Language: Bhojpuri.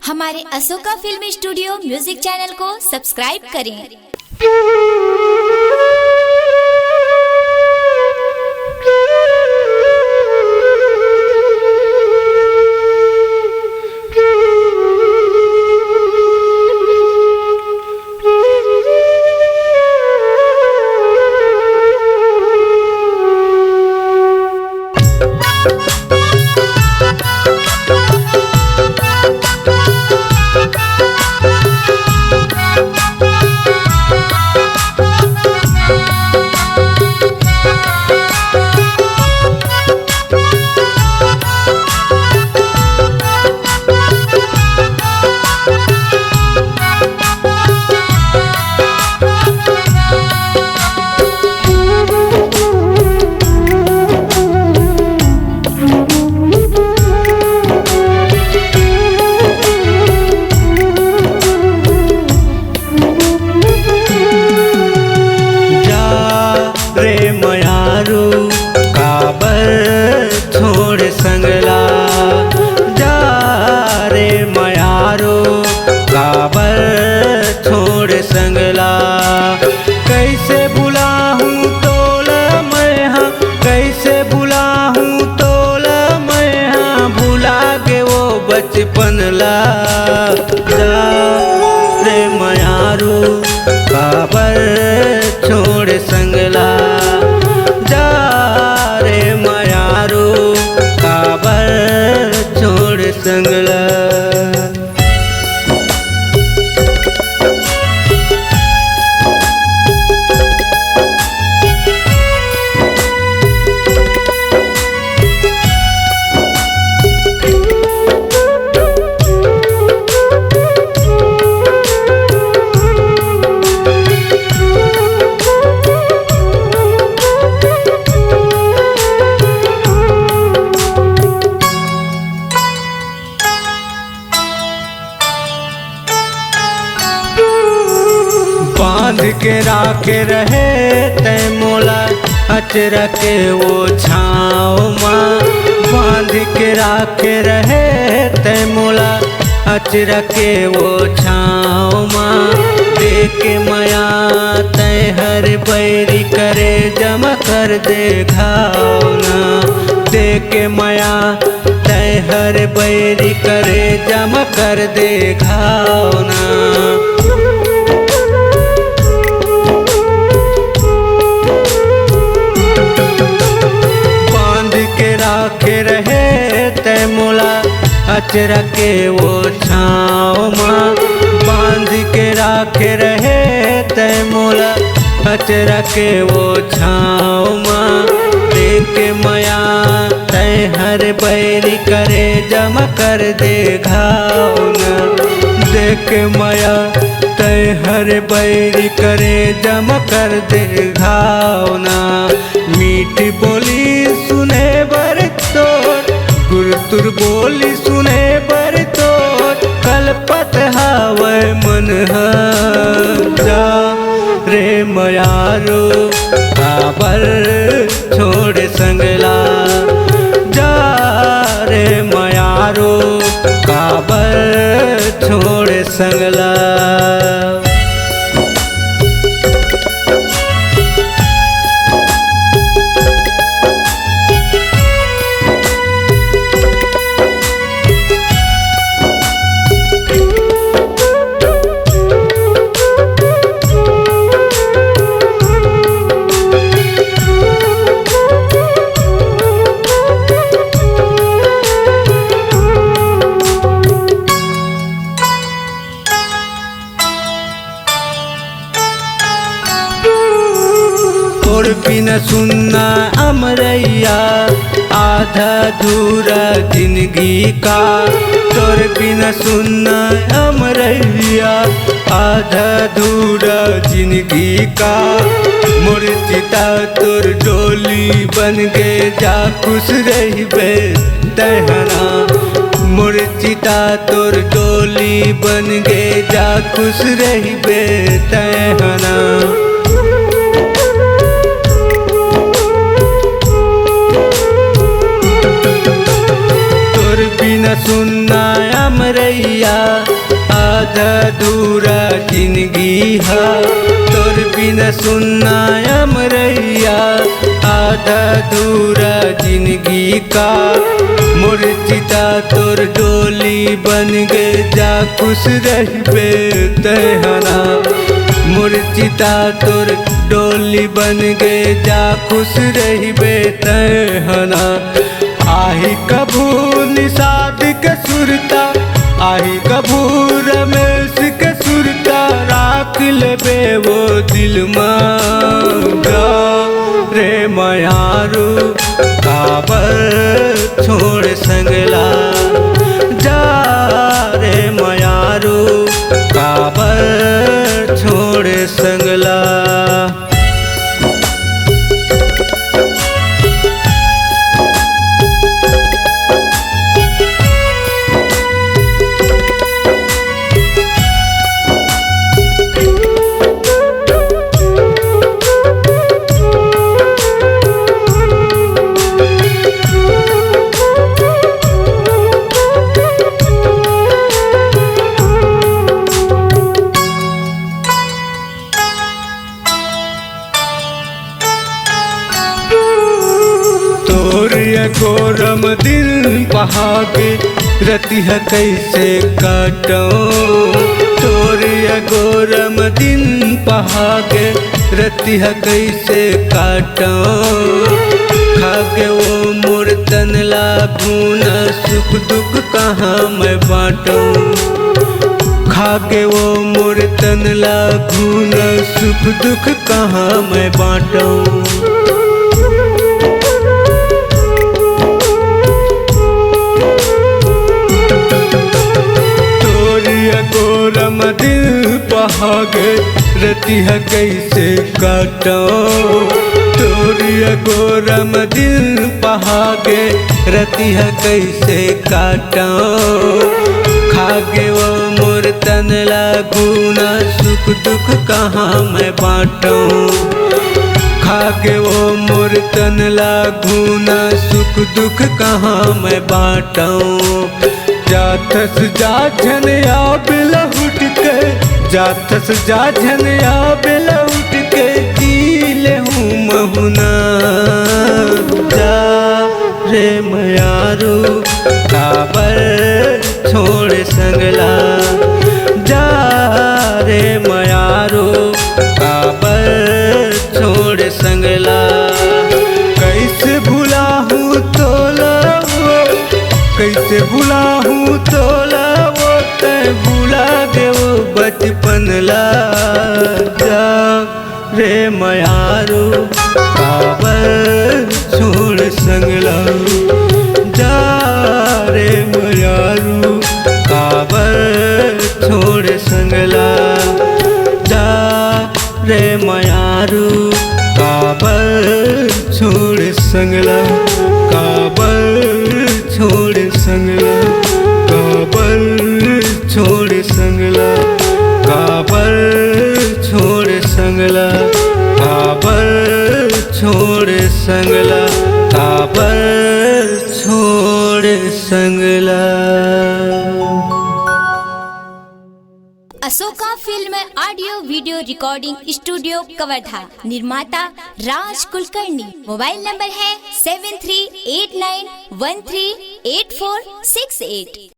हमारे Ashoka film studio music channel को सब्सक्राइब करें। संगला जा रे मयारो काबर छोड़ संगला। कैसे बुलाहूँ तोला मैं हाँ, कैसे बुलाहूँ तोला मैं हाँ, भुला गे वो बचपन ला। जा रे मयारो काबर छोड़ संगला, जा रे मयारो काबर छोड़ संगला। बांध के राखे रहे तै मोला अचरा के वो छाँव माँ, बांध के राखे रहे तै मोला अचरा के वो छाँव माँ। देख माया तै हर बैरी करे जमा कर दे घावना, देख माया तै हर बैरी करे जमा कर दे घावना। राखे रहे तै मोला अचरा के वो छाँव माँ, बांध के राखे रहे तै मोला अचरा के वो छाँव माँ। देख माया तै हर बैरी करे जमा कर दे घावना, देख माया तै हर बैरी करे जमा कर दे घावना। मीठी बोली सुने बर तोर, गुरतुर बोली सुने बर तोर, कलपत हावै मन जा रे मयारो काबर छोड़ संगला। जा रे मयारो काबर छोड़ संगला। तोर बिना सुनना अमरैया आधा अधूरा जिंदगी का, तोर बिना सुनना अमरैया आधा अधूरा जिंदगी का। मोर चिता तोर डोली बन गे जा खुश रहिबे तहना, मोर चिता तोर डोली बन गे जा खुश रहिबे तहना। बिना सुनना हमरैया आधा अधूरा जिंदगी है तोर बिना सुनना हमरैया आधा अधूरा जिंदगी का मोर चिता तोर डोली बन गे जा खुश रहबे तहना मोर चिता तोर डोली बन गे जा खुश रहबे तहना आही कभू निषाद के सुरता आही कभू रमेश के सुरता राख लेबे वो दिल में रे मयारू काबर छोड़ संगला जा रे मयारू काबर छोड़ संगला। गोरम दिल पहागे रतिया कैसे काटो तोरिया गोरम दिन पहागे रतिया कैसे काटो खागे वो मोर तनला भूना सुख दुख कहाँ मैं बाँटो खागे वो मोर तनला भूना सुख दुख कहाँ मैं बाँटो। गोरम दिल पहागे रतिया कैसे काटो तोरिया गोरम दिल पहागे रतिया कैसे काटो खागे वो मोर तनला गुना सुख दुख कहाँ मैं बाँटो खागे वो मोर तनला गुना सुख दुख कहाँ मैं बाँटो। जाथस जाझन या बिलहुट के जाथस जाझन या बिलहुट के जीले हूँ महुना जा रे मयारू काबर छोड़ संगला जा रे मयारू काबर छोड़ संगला कैसे भुला हूँ तोला कैसे भुला हूँ तोला वो तय भुला दे वो बचपन ला जा रे मयारू काबर छोड़ संगला जा रे मयारू काबर छोड़ संगला जा रे मयारू काबर छोड़ संगला काबर छोड़ संगला काबर छोड़ संगला काबर छोड़ संगला काबर छोड़ संगला काबर छोड़ संगला। Ashoka film audio video recording studio Kawardha निर्माता राज कुलकर्णी मोबाइल नंबर है 7389138468।